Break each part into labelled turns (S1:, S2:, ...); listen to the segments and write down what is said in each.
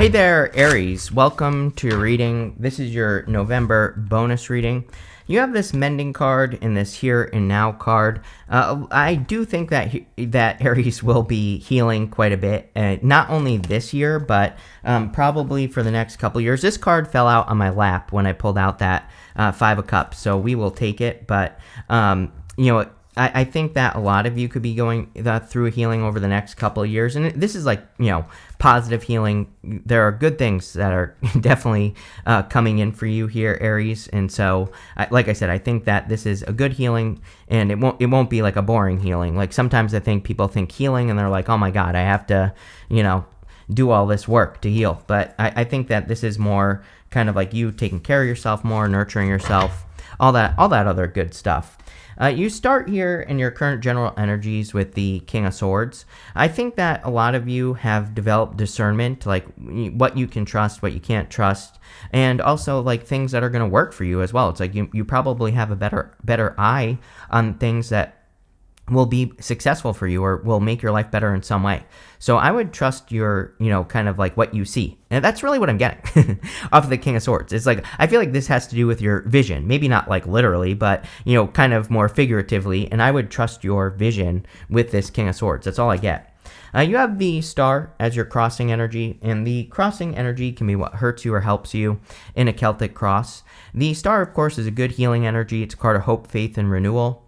S1: Hey there, Aries. Welcome to your reading. This is your November bonus reading. You have this mending card and this here and now card. I do think that Aries will be healing quite a bit, not only this year, but probably for the next couple years. This card fell out on my lap when I pulled out that Five of Cups, so we will take it. But I think that a lot of you could be going through healing over the next couple of years. And this is like, positive healing. There are good things that are definitely coming in for you here, Aries. And so, like I said, I think that this is a good healing, and it won't be like a boring healing. Like sometimes I think people think healing and they're like, oh my God, I have to, do all this work to heal. But I think that this is more kind of like you taking care of yourself more, nurturing yourself, all that other good stuff. You start here in your current general energies with the King of Swords. I think that a lot of you have developed discernment, like what you can trust, what you can't trust, and also like things that are going to work for you as well. It's like you probably have a better eye on things that will be successful for you or will make your life better in some way. So I would trust your, kind of like what you see. And that's really what I'm getting off of the King of Swords. It's like, I feel like this has to do with your vision. Maybe not like literally, but, kind of more figuratively. And I would trust your vision with this King of Swords. That's all I get. You have the Star as your crossing energy, and the crossing energy can be what hurts you or helps you in a Celtic cross. The Star, of course, is a good healing energy. It's a card of hope, faith, and renewal.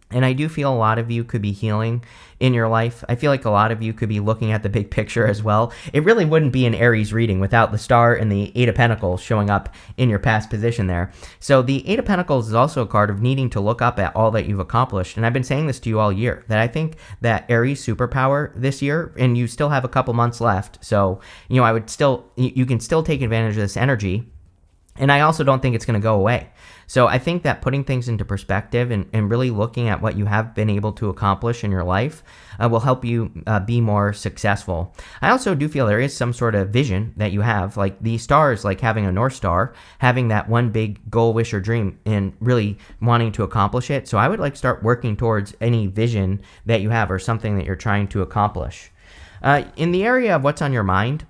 S1: And I do feel a lot of you could be healing in your life. I feel like a lot of you could be looking at the big picture as well. It really wouldn't be an Aries reading without the Star and the Eight of Pentacles showing up in your past position there. So the Eight of Pentacles is also a card of needing to look up at all that you've accomplished. And I've been saying this to you all year, that I think that Aries superpower this year, and you still have a couple months left. So, you can still take advantage of this energy. And I also don't think it's going to go away. So I think that putting things into perspective and really looking at what you have been able to accomplish in your life will help you be more successful. I also do feel there is some sort of vision that you have. Like the Star is like having a North Star, having that one big goal, wish, or dream, and really wanting to accomplish it. So I would start working towards any vision that you have or something that you're trying to accomplish. In the area of what's on your mind,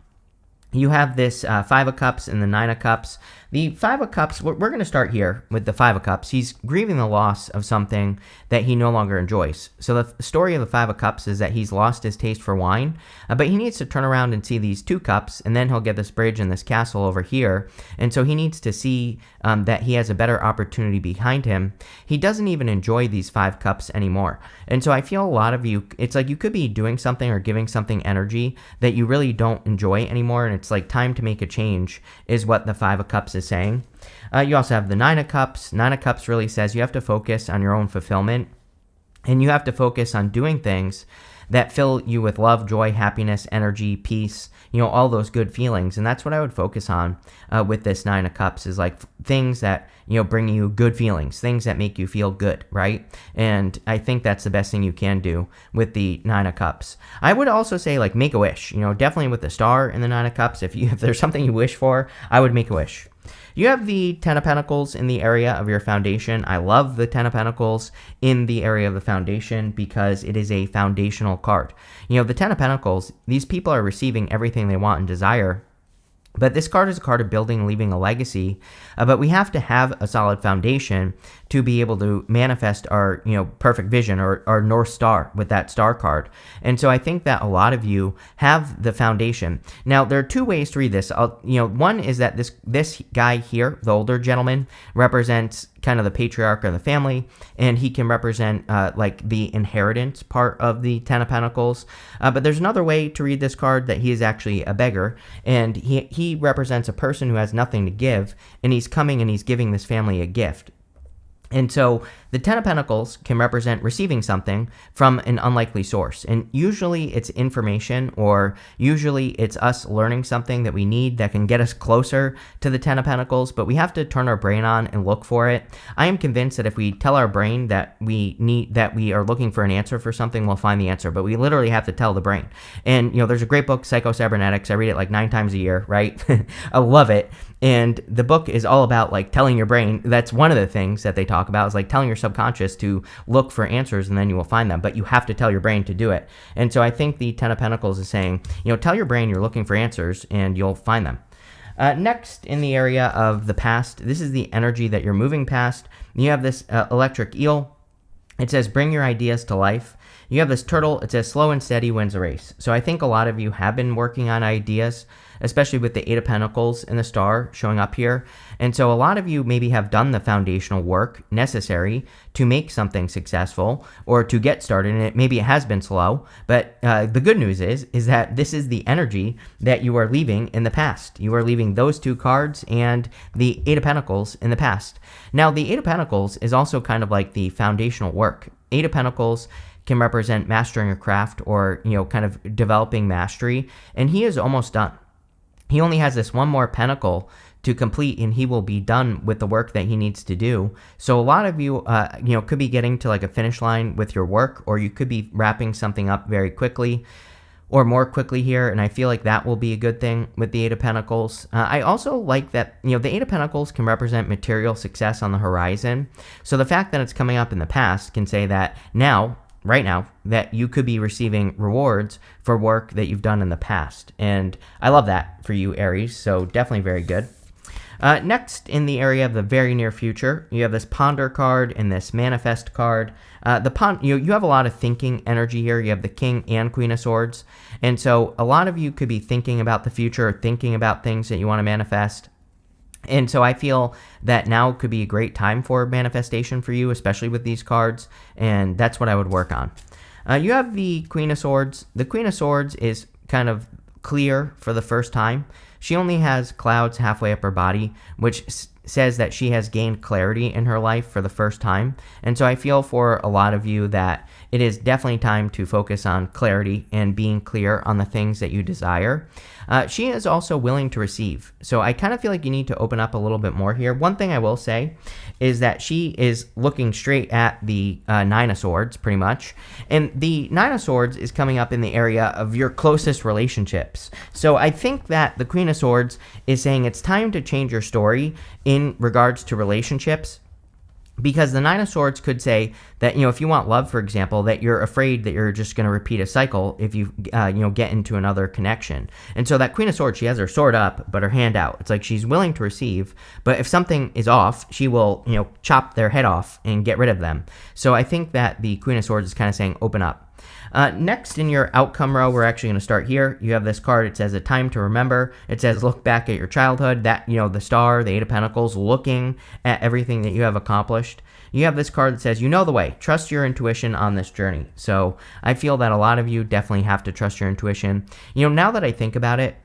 S1: you have this Five of Cups and the Nine of Cups. The Five of Cups, we're going to start here with the Five of Cups. He's grieving the loss of something that he no longer enjoys. So the story of the Five of Cups is that he's lost his taste for wine, but he needs to turn around and see these two cups, and then he'll get this bridge and this castle over here. And so he needs to see that he has a better opportunity behind him. He doesn't even enjoy these Five Cups anymore. And so I feel a lot of you, it's like you could be doing something or giving something energy that you really don't enjoy anymore, and it's like time to make a change is what the Five of Cups is saying. You also have the Nine of Cups. Nine of Cups really says you have to focus on your own fulfillment, and you have to focus on doing things that fill you with love, joy, happiness, energy, peace, all those good feelings. And that's what I would focus on with this Nine of Cups, is like things that, bring you good feelings, things that make you feel good, right? And I think that's the best thing you can do with the Nine of Cups. I would also say make a wish, definitely with the Star and the Nine of Cups. If there's something you wish for, I would make a wish. You have the Ten of Pentacles in the area of your foundation. I love the Ten of Pentacles in the area of the foundation because it is a foundational card. The Ten of Pentacles, these people are receiving everything they want and desire. But this card is a card of building and leaving a legacy. But we have to have a solid foundation to be able to manifest our, perfect vision or our North Star with that Star card. And so I think that a lot of you have the foundation. Now, there are two ways to read this. One is that this guy here, the older gentleman, represents kind of the patriarch of the family, and he can represent the inheritance part of the Ten of Pentacles. But there's another way to read this card, that he is actually a beggar, and he represents a person who has nothing to give, and he's coming and he's giving this family a gift. And so the Ten of Pentacles can represent receiving something from an unlikely source. And usually it's information, or usually it's us learning something that we need that can get us closer to the Ten of Pentacles, but we have to turn our brain on and look for it. I am convinced that if we tell our brain that we are looking for an answer for something, we'll find the answer, but we literally have to tell the brain. And, there's a great book, Psycho-Cybernetics. I read it 9 times a year, right? I love it. And the book is all about telling your brain. That's one of the things that they talk about, is telling your subconscious to look for answers, and then you will find them. But you have to tell your brain to do it. And so I think the Ten of Pentacles is saying, tell your brain you're looking for answers, and you'll find them. Next, in the area of the past, this is the energy that you're moving past. You have this electric eel. It says, bring your ideas to life. You have this turtle. It says, slow and steady wins a race. So I think a lot of you have been working on ideas, especially with the Eight of Pentacles and the star showing up here. And so a lot of you maybe have done the foundational work necessary to make something successful or to get started. And maybe it has been slow, but the good news is that this is the energy that you are leaving in the past. You are leaving those two cards and the Eight of Pentacles in the past. Now, the Eight of Pentacles is also kind of like the foundational work. Eight of Pentacles can represent mastering a craft or, kind of developing mastery. And he is almost done. He only has this one more pentacle to complete, and he will be done with the work that he needs to do. So a lot of you, could be getting to like a finish line with your work, or you could be wrapping something up very quickly or more quickly here. And I feel like that will be a good thing with the Eight of Pentacles. I also like that, the Eight of Pentacles can represent material success on the horizon. So the fact that it's coming up in the past can say that right now, that you could be receiving rewards for work that you've done in the past. And I love that for you, Aries, so definitely very good. Next, in the area of the very near future, you have this Ponder card and this Manifest card. You have a lot of thinking energy here. You have the King and Queen of Swords. And so a lot of you could be thinking about the future, thinking about things that you want to manifest. And so I feel that now could be a great time for manifestation for you, especially with these cards, and that's what I would work on. You have the Queen of Swords. The Queen of Swords is kind of clear for the first time. She only has clouds halfway up her body, which says that she has gained clarity in her life for the first time. And so I feel for a lot of you that it is definitely time to focus on clarity and being clear on the things that you desire. She is also willing to receive. So I kind of feel like you need to open up a little bit more here. One thing I will say is that she is looking straight at the Nine of Swords, pretty much. And the Nine of Swords is coming up in the area of your closest relationships. So I think that the Queen of Swords is saying it's time to change your story in regards to relationships. Because the Nine of Swords could say that, if you want love, for example, that you're afraid that you're just going to repeat a cycle if you, get into another connection. And so that Queen of Swords, she has her sword up, but her hand out. It's like she's willing to receive, but if something is off, she will, chop their head off and get rid of them. So I think that the Queen of Swords is kind of saying, open up. Next in your outcome row, we're actually going to start here. You have this card. It says a time to remember. It says look back at your childhood. That, the star, the Eight of Pentacles, looking at everything that you have accomplished. You have this card that says you know the way. Trust your intuition on this journey. So I feel that a lot of you definitely have to trust your intuition. Now that I think about it,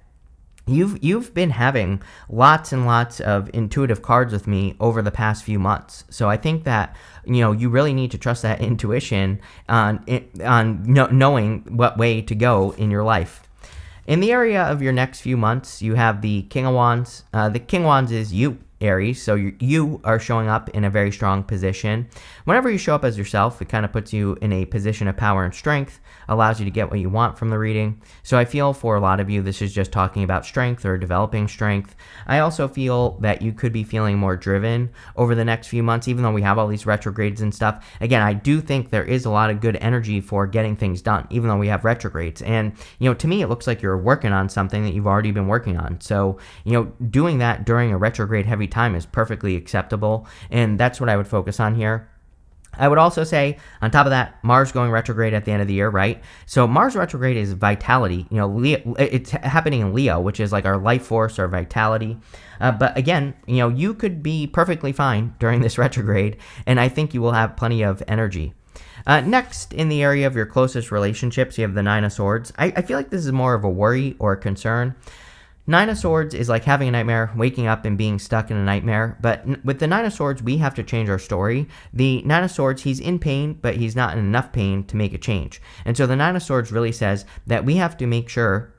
S1: You've been having lots and lots of intuitive cards with me over the past few months. So I think that, you really need to trust that intuition on knowing what way to go in your life. In the area of your next few months, you have the King of Wands. The King of Wands is you, Aries, so you are showing up in a very strong position. Whenever you show up as yourself, it kind of puts you in a position of power and strength, allows you to get what you want from the reading. So I feel for a lot of you, this is just talking about strength or developing strength. I also feel that you could be feeling more driven over the next few months, even though we have all these retrogrades and stuff. Again, I do think there is a lot of good energy for getting things done, even though we have retrogrades. And, to me, it looks like you're working on something that you've already been working on. So, doing that during a retrograde heavy time is perfectly acceptable, and that's what I would focus on here. I would also say, on top of that, Mars going retrograde at the end of the year, right? So Mars retrograde is vitality. Leo, it's happening in Leo, which is like our life force, our vitality. But again, you could be perfectly fine during this retrograde, and I think you will have plenty of energy. Next, in the area of your closest relationships, you have the Nine of Swords. I feel like this is more of a worry or a concern. Nine of Swords is like having a nightmare, waking up and being stuck in a nightmare. But with the Nine of Swords, we have to change our story. The Nine of Swords, he's in pain, but he's not in enough pain to make a change. And so the Nine of Swords really says that we have to make sure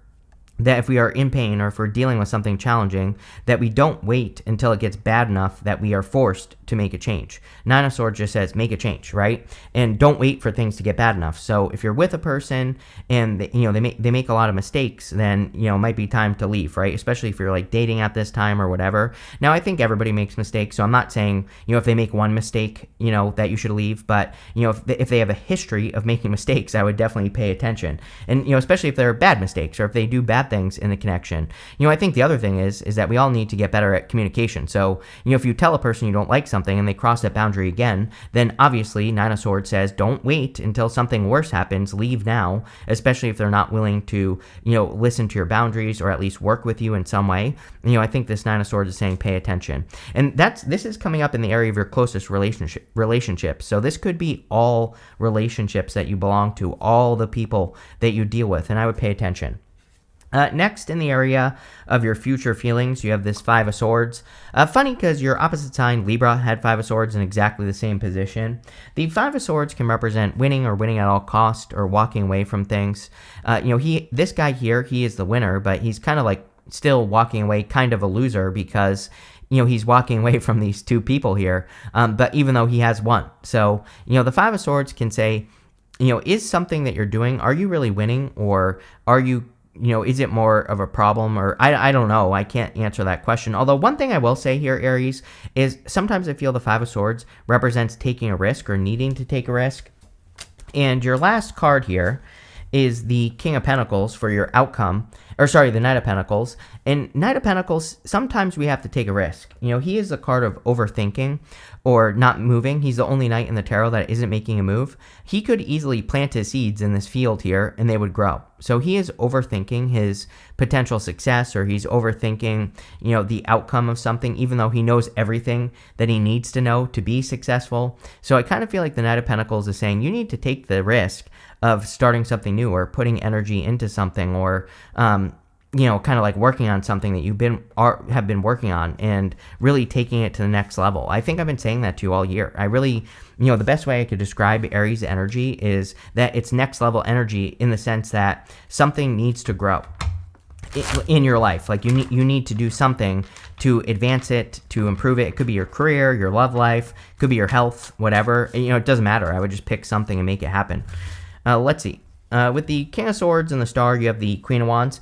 S1: that if we are in pain or if we're dealing with something challenging, that we don't wait until it gets bad enough that we are forced to make a change. Nine of Swords just says make a change, right? And don't wait for things to get bad enough. So if you're with a person and they make a lot of mistakes, then it might be time to leave, right? Especially if you're like dating at this time or whatever. Now I think everybody makes mistakes, so I'm not saying if they make one mistake, that you should leave, but if they have a history of making mistakes, I would definitely pay attention. And especially if they're bad mistakes or if they do bad things in the connection. I think the other thing is that we all need to get better at communication. So, if you tell a person you don't like something and they cross that boundary again, then obviously Nine of Swords says don't wait until something worse happens, leave now, especially if they're not willing to, listen to your boundaries or at least work with you in some way. I think this Nine of Swords is saying pay attention. And this is coming up in the area of your closest relationships. So this could be all relationships that you belong to, all the people that you deal with, and I would pay attention. Next, in the area of your future feelings, you have this Five of Swords. Funny because your opposite sign, Libra, had Five of Swords in exactly the same position. The Five of Swords can represent winning or winning at all cost or walking away from things. This guy here, he is the winner, but he's kind of like still walking away, kind of a loser because he's walking away from these two people here, but even though he has won. So, the Five of Swords can say, is something that you're doing, are you really winning, or are you is it more of a problem? Or I don't know. I can't answer that question. Although one thing I will say here, Aries, is sometimes I feel the Five of Swords represents taking a risk or needing to take a risk. And your last card here is the King of Pentacles for your outcome, the Knight of Pentacles. And Knight of Pentacles, sometimes we have to take a risk. He is a card of overthinking or not moving. He's the only knight in the tarot that isn't making a move. He could easily plant his seeds in this field here and they would grow. So he is overthinking his potential success, or he's overthinking, the outcome of something, even though he knows everything that he needs to know to be successful. So I kind of feel like the Knight of Pentacles is saying you need to take the risk of starting something new or putting energy into something, or kind of like working on something that have been working on and really taking it to the next level. I think I've been saying that to you all year. I really, the best way I could describe Aries energy is that it's next level energy in the sense that something needs to grow in your life. Like you need to do something to advance it, to improve it. It could be your career, your love life, could be your health, whatever. It doesn't matter. I would just pick something and make it happen. Let's see. With the King of Swords and the Star, you have the Queen of Wands.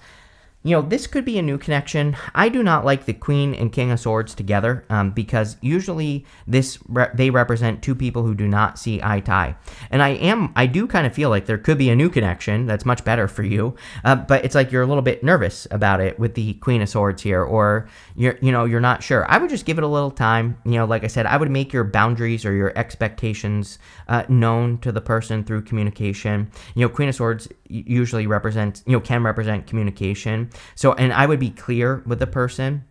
S1: This could be a new connection. I do not like the Queen and King of Swords together because usually they represent two people who do not see eye to eye. And I do kind of feel like there could be a new connection that's much better for you, but it's like you're a little bit nervous about it with the Queen of Swords here, or you're not sure. I would just give it a little time. Like I said, I would make your boundaries or your expectations known to the person through communication. Queen of Swords usually can represent communication. So, and I would be clear with the person.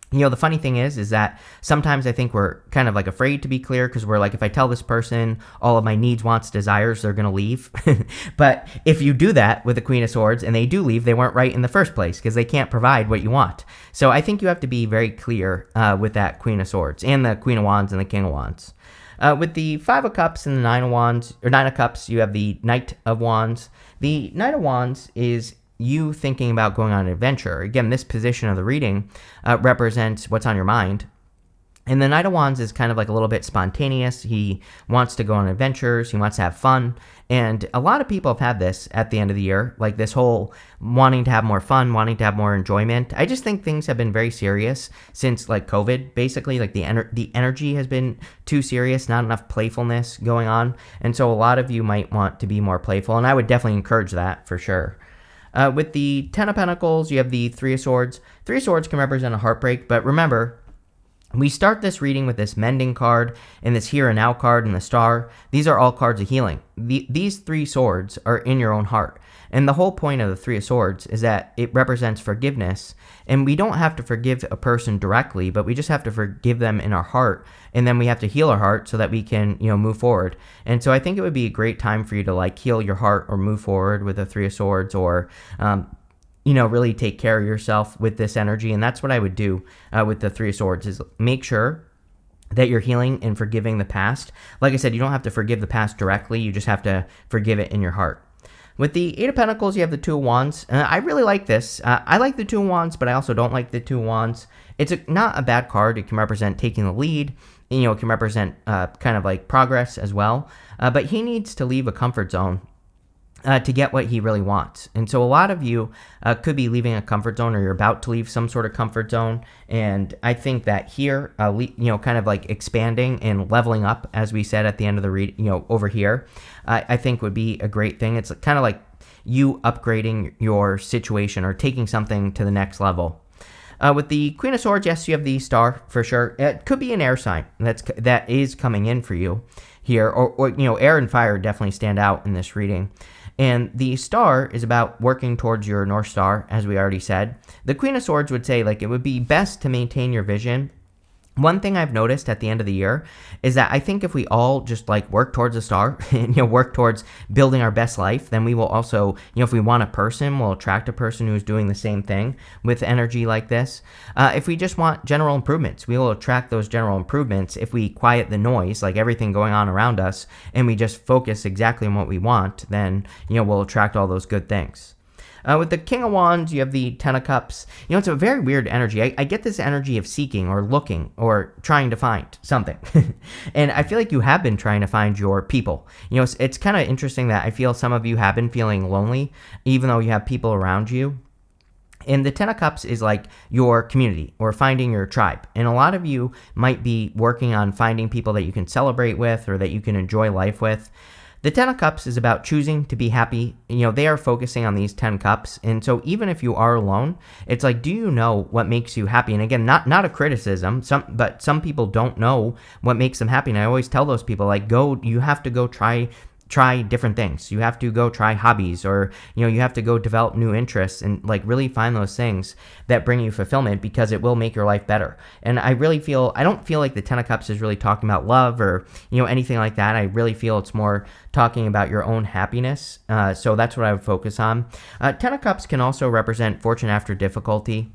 S1: The funny thing is that sometimes I think we're kind of like afraid to be clear because we're like, if I tell this person all of my needs, wants, desires, they're going to leave. But if you do that with the Queen of Swords and they do leave, they weren't right in the first place because they can't provide what you want. So I think you have to be very clear with that Queen of Swords and the Queen of Wands and the King of Wands. With the Five of Cups and the Nine of Cups, you have the Knight of Wands. The Knight of Wands is you thinking about going on an adventure. Again, this position of the reading represents what's on your mind. And the Knight of Wands is kind of like a little bit spontaneous. He wants to go on adventures. He wants to have fun. And a lot of people have had this at the end of the year, like this whole wanting to have more fun, wanting to have more enjoyment. I just think things have been very serious since like COVID, basically. Like the energy has been too serious, not enough playfulness going on. And so a lot of you might want to be more playful. And I would definitely encourage that for sure. With the Ten of Pentacles, you have the Three of Swords. Three of Swords can represent a heartbreak, but remember, we start this reading with this Mending card and this Here and Now card and the Star. These are all cards of healing. These three swords are in your own heart. And the whole point of the Three of Swords is that it represents forgiveness. And we don't have to forgive a person directly, but we just have to forgive them in our heart. And then we have to heal our heart so that we can, move forward. And so I think it would be a great time for you to like heal your heart or move forward with the Three of Swords, or really take care of yourself with this energy. And that's what I would do with the Three of Swords, is make sure that you're healing and forgiving the past. Like I said, you don't have to forgive the past directly. You just have to forgive it in your heart. With the Eight of Pentacles, you have the Two of Wands. I really like this. I like the Two of Wands, but I also don't like the Two of Wands. It's not a bad card. It can represent taking the lead. It can represent kind of like progress as well. But he needs to leave a comfort zone to get what he really wants. And so a lot of you could be leaving a comfort zone, or you're about to leave some sort of comfort zone. And I think that here, kind of like expanding and leveling up, as we said at the end of the read, over here, I think would be a great thing. It's kind of like you upgrading your situation or taking something to the next level. With the Queen of Swords, yes, you have the Star for sure. It could be an air sign that is coming in for you here, or air and fire definitely stand out in this reading. And the Star is about working towards your North Star, as we already said. The Queen of Swords would say, like, it would be best to maintain your vision. One thing I've noticed at the end of the year is that I think if we all just like work towards a star and work towards building our best life, then we will also, if we want a person, we'll attract a person who's doing the same thing with energy like this. If we just want general improvements, we will attract those general improvements if we quiet the noise, like everything going on around us, and we just focus exactly on what we want, then, we'll attract all those good things. With the King of Wands, you have the Ten of Cups. It's a very weird energy. I get this energy of seeking or looking or trying to find something. And I feel like you have been trying to find your people. It's kind of interesting that I feel some of you have been feeling lonely, even though you have people around you. And the Ten of Cups is like your community or finding your tribe. And a lot of you might be working on finding people that you can celebrate with or that you can enjoy life with. The Ten of Cups is about choosing to be happy. They are focusing on these 10 cups. And so even if you are alone, it's like, do you know what makes you happy? And again, not a criticism, but some people don't know what makes them happy. And I always tell those people, like, you have to go try different things. You have to go try hobbies, or you have to go develop new interests and like really find those things that bring you fulfillment, because it will make your life better. And I don't feel like the Ten of Cups is really talking about love or anything like that. I really feel it's more talking about your own happiness. So that's what I would focus on. Ten of Cups can also represent fortune after difficulty.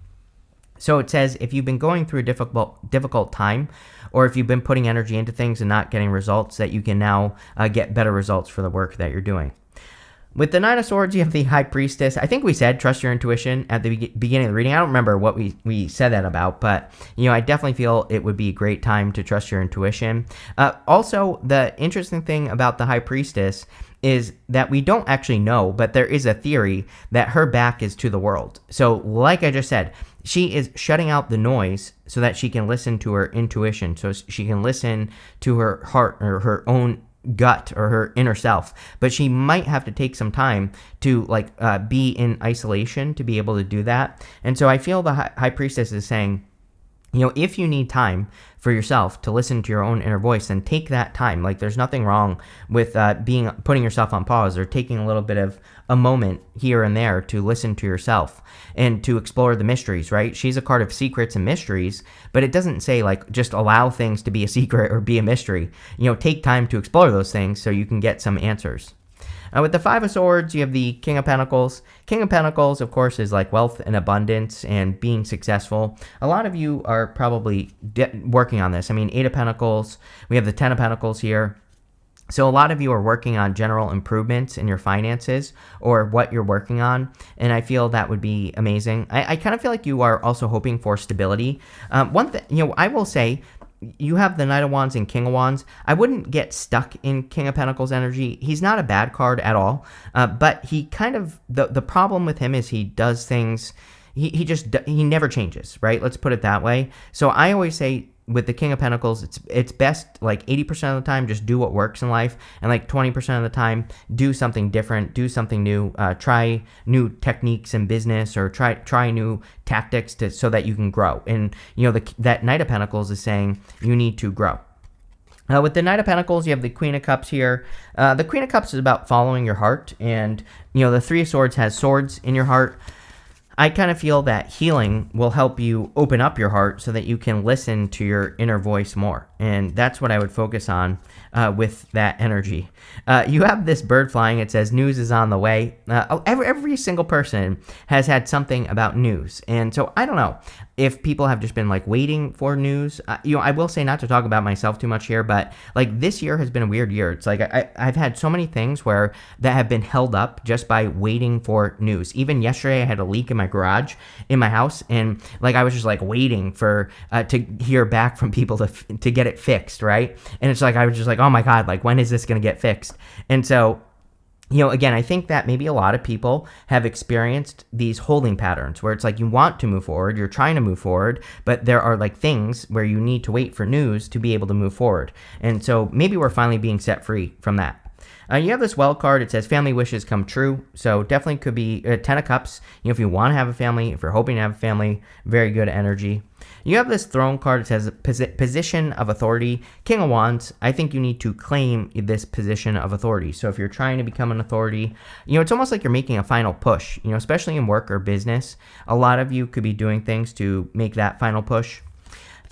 S1: So it says, if you've been going through a difficult time, or if you've been putting energy into things and not getting results, that you can now get better results for the work that you're doing. With the Nine of Swords, you have the High Priestess. I think we said trust your intuition at the beginning of the reading. I don't remember what we said that about, but I definitely feel it would be a great time to trust your intuition. Also, the interesting thing about the High Priestess is that we don't actually know, but there is a theory that her back is to the world. So like I just said, she is shutting out the noise so that she can listen to her intuition, so she can listen to her heart or her own gut or her inner self. But she might have to take some time to be in isolation to be able to do that. And so I feel the High Priestess is saying, if you need time for yourself to listen to your own inner voice, then take that time. Like, there's nothing wrong with putting yourself on pause or taking a little bit of a moment here and there to listen to yourself and to explore the mysteries, right? She's a card of secrets and mysteries, but it doesn't say just allow things to be a secret or be a mystery. Take time to explore those things so you can get some answers. With the Five of Swords, you have the King of Pentacles. King of Pentacles, of course, is like wealth and abundance and being successful. A lot of you are probably working on this. I mean, Eight of Pentacles, we have the Ten of Pentacles here. So a lot of you are working on general improvements in your finances or what you're working on, and I feel that would be amazing. I kind of feel like you are also hoping for stability. One thing, I will say, you have the Knight of Wands and King of Wands. I wouldn't get stuck in King of Pentacles energy. He's not a bad card at all, but he kind of, the problem with him is he does things, he never changes, right? Let's put it that way. So I always say, with the King of Pentacles, it's best 80% of the time just do what works in life, and 20% of the time do something different, do something new, try new techniques in business, or try new tactics so that you can grow. And that Knight of Pentacles is saying you need to grow. With the Knight of Pentacles, you have the Queen of Cups here. The Queen of Cups is about following your heart, and the Three of Swords has swords in your heart. I kind of feel that healing will help you open up your heart so that you can listen to your inner voice more. And that's what I would focus on with that energy. You have this bird flying. It says news is on the way. Every single person has had something about news. And so I don't know. if people have just been like waiting for news, I will say, not to talk about myself too much here, but like this year has been a weird year. It's like I've had so many things where that have been held up just by waiting for news. Even yesterday, I had a leak in my garage in my house, and like I was just like waiting for to hear back from people to get it fixed, right? And it's like I was just like, oh my god, like when is this gonna get fixed? And so, again, I think that maybe a lot of people have experienced these holding patterns where it's like you want to move forward, you're trying to move forward, but there are like things where you need to wait for news to be able to move forward. And so maybe we're finally being set free from that. You have this Well card. It says family wishes come true. So definitely could be 10 of Cups. If you want to have a family, if you're hoping to have a family, very good energy. You have this Throne card. It says position of authority. King of Wands. I think you need to claim this position of authority. So if you're trying to become an authority, it's almost like you're making a final push, especially in work or business. A lot of you could be doing things to make that final push.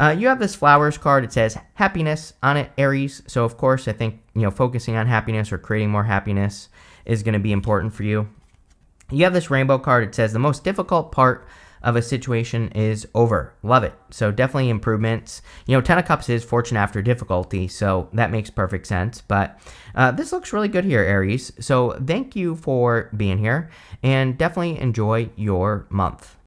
S1: You have this Flowers card. It says happiness on it, Aries. So, of course, I think, focusing on happiness or creating more happiness is going to be important for you. You have this Rainbow card. It says the most difficult part of a situation is over. Love it. So, definitely improvements. 10 of Cups is fortune after difficulty. So, that makes perfect sense. But this looks really good here, Aries. So, thank you for being here and definitely enjoy your month.